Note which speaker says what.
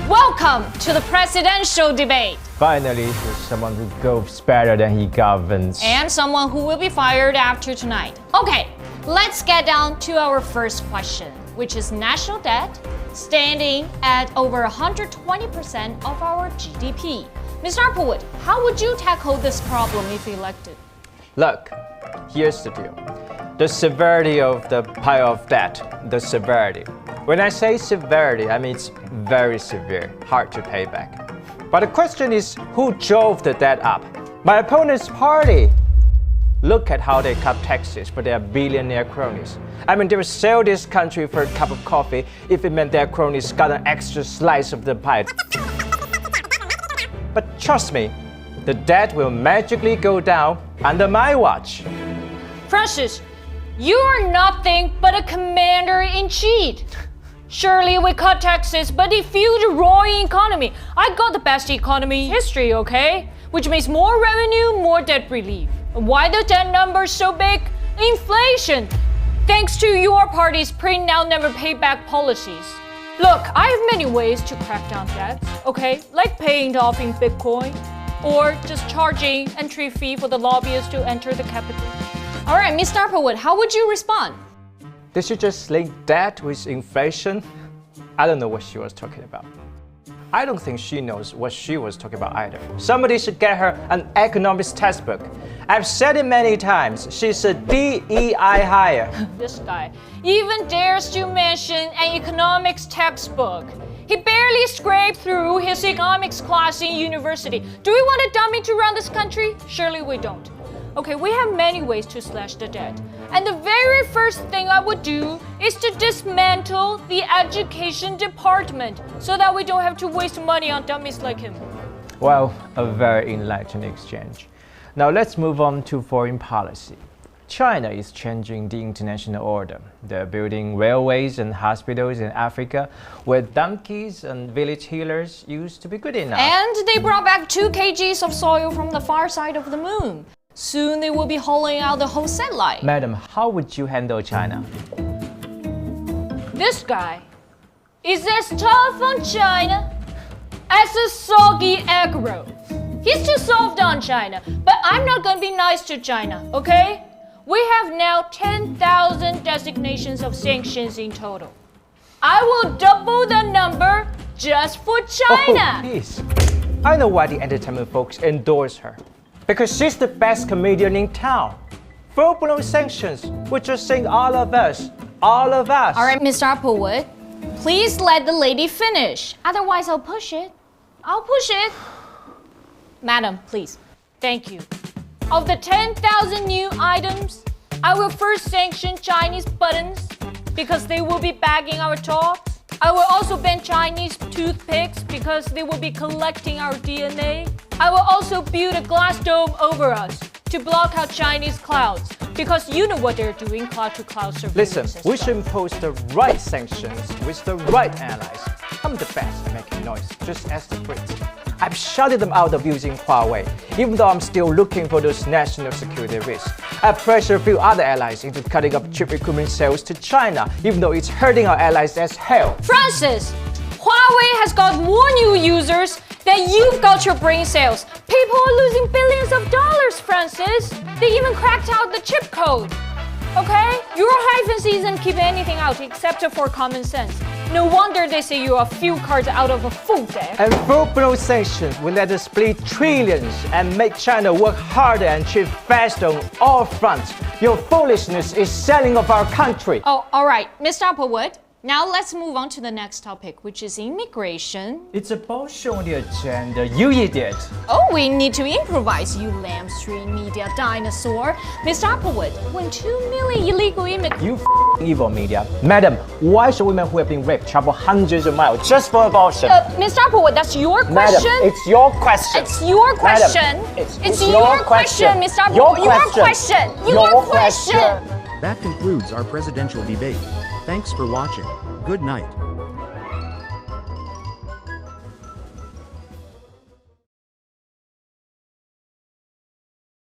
Speaker 1: Welcome to the presidential debate.
Speaker 2: Finally, there's someone who goes better than he governs.
Speaker 1: And someone who will be fired after tonight. Okay, let's get down to our first question, which is national debt standing at over 120% of our GDP. Mr. Applewood, how would you tackle this problem if elected?
Speaker 2: Look, here's the deal. The severity of the pile of debt, the severity. When I say severity, I mean it's very severe, hard to pay back. But the question is, who drove the debt up? My opponent's party. Look at how they cut taxes for their billionaire cronies. I mean, they would sell this country for a cup of coffee if it meant their cronies got an extra slice of the pie. But trust me, the debt will magically go down under my watch.
Speaker 1: Francis, you are nothing but a commander-in-chief. Surely we cut taxes, but it fueled a roaring economy. I got the best economy in history, okay? Which means more revenue, more debt relief. Why the debt number so big? Inflation. Thanks to your party's print now never pay back policies. Look, I have many ways to crack down debts, okay? Like paying it off in Bitcoin, or just charging entry fee for the lobbyists to enter the capital. All right, Mr. Applewood, how would you respond?
Speaker 2: Did she just link debt with inflation? I don't know what she was talking about. I don't think she knows what she was talking about either. Somebody should get her an economics textbook. I've said it many times, she's a DEI hire.
Speaker 1: This guy even dares to mention an economics textbook. He barely scraped through his economics class in university. Do we want a dummy to run this country? Surely we don't. Okay, we have many ways to slash the debt. And the very first thing I would do is to dismantle the education department so that we don't have to waste money on dummies like him.
Speaker 2: Well, a very enlightened exchange. Now let's move on to foreign policy. China is changing the international order. They're building railways and hospitals in Africa where donkeys and village healers used to be good enough.
Speaker 1: And they brought back 2 kgs of soil from the far side of the moon. Soon they will be hollowing out the whole satellite.
Speaker 2: Madam, how would you handle China?
Speaker 1: This guy is as tough on China as a soggy egg roll. He's too soft on China, but I'm not gonna be nice to China, okay? We have now 10,000 designations of sanctions in total. I will double the number just for China.
Speaker 2: Oh, please. I know why the entertainment folks endorse her. Because she's the best comedian in town. Full-blown sanctions would just sink all of us. All of us.
Speaker 1: All right, Mr. Applewood, please let the lady finish. Otherwise, I'll push it. I'll push it. Madam, please. Thank you. Of the 10,000 new items, I will first sanction Chinese buttons because they will be bagging our talks. I will also ban Chinese toothpicks because they will be collecting our DNA. I will also build a glass dome over us to block out Chinese clouds because you know what they're doing, cloud-to-cloud surveillance.
Speaker 2: Listen, we should impose the right sanctions with the right allies. I'm the best at making noise, just ask the Brits. I've shouted them out of using Huawei, even though I'm still looking for those national security risks. I've pressured a few other allies into cutting up chip equipment sales to China, even though it's hurting our allies as hell.
Speaker 1: Francis, Huawei has got more new users than you've got your brain cells. People are losing billions of dollars, Francis. They even cracked out the chip code. Okay? Your hyphen season keep anything out except for common sense. No wonder they say you're a few cards out of a full deck.
Speaker 2: And full-blown sanctions will let us split trillions and make China work harder and chip faster on all fronts. Your foolishness is selling off our country.
Speaker 1: Oh, all right, Mr. Applewood. Now let's move on to the next topic, which is immigration.
Speaker 2: It's a bullshit on the agenda, you idiot.
Speaker 1: Oh, we need to improvise, you lamb street media dinosaur. Mr. Applewood, when 2 million illegal immigrants...
Speaker 2: You evil media. Madam, why should women who have been raped travel hundreds of miles just for abortion?
Speaker 1: Mr. Applewood, that's your question?
Speaker 2: Madam, it's your question.
Speaker 1: It's your question.
Speaker 2: Madam, it's
Speaker 1: your question, Mr. Applewood. Your question. Your question.
Speaker 3: That concludes our presidential debate. Thanks for watching. Good night.